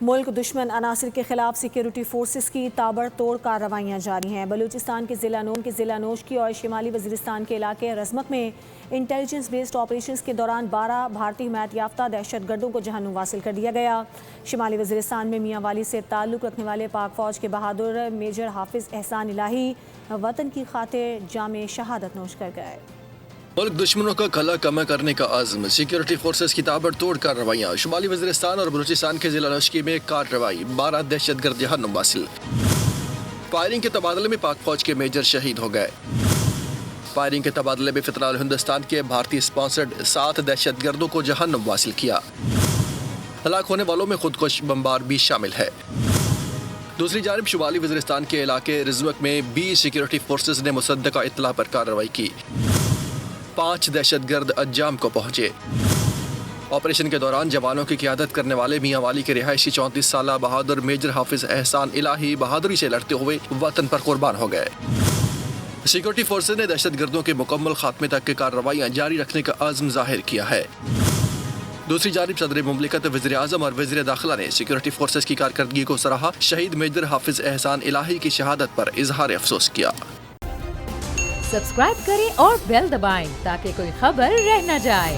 ملک دشمن عناصر کے خلاف سیکیورٹی فورسز کی تابڑتوڑ کارروائیاں جاری ہیں۔ بلوچستان کے ضلع نوشکی اور شمالی وزیرستان کے علاقے رزمک میں انٹیلیجنس بیسڈ آپریشنز کے دوران 12 بھارتی حمایت یافتہ دہشت گردوں کو جہنم واصل کر دیا گیا۔ شمالی وزیرستان میں میاں والی سے تعلق رکھنے والے پاک فوج کے بہادر میجر حافظ احسان الہی وطن کی خاطر جام شہادت نوش کر گئے۔ ملک دشمنوں کا کھلا کمع کرنے کا عزم، سیکیورٹی فورسز کی تابڑتوڑ کارروائیاں، شمالی وزیرستان اور بلوچستان کے ضلع نوشکی میں کارروائی، 12 دہشت گرد جہنم واصل۔ فائرنگ کے تبادلے میں پاک فوج کے میجر شہید ہو گئے۔ فائرنگ کے تبادلے میں فتنہ ہندوستان کے بھارتی اسپانسرڈ 7 دہشت گردوں کو جہنم واصل کیا۔ ہلاک ہونے والوں میں خودکش بمبار بھی شامل ہے۔ دوسری جانب شمالی وزیرستان کے علاقے رزمک میں 20 سیکیورٹی فورسز نے مصدقہ اطلاع پر کارروائی کی، 5 دہشت گرد انجام کو پہنچے۔ آپریشن کے دوران جوانوں کی قیادت کرنے والے میاں والی کے رہائشی 34 سالہ بہادر میجر حافظ احسان الہی بہادری سے لڑتے ہوئے وطن پر قربان ہو گئے۔ سیکیورٹی فورسز نے دہشت گردوں کے مکمل خاتمے تک کی کارروائیاں جاری رکھنے کا عزم ظاہر کیا ہے۔ دوسری جانب صدر مملکت وزیر اعظم اور وزیر داخلہ نے سیکیورٹی فورسز کی کارکردگی کو سراہا، شہید میجر حافظ احسان الہی کی شہادت پر اظہار افسوس کیا۔ سبسکرائب کریں اور بیل دبائیں تاکہ کوئی خبر رہ نہ جائے۔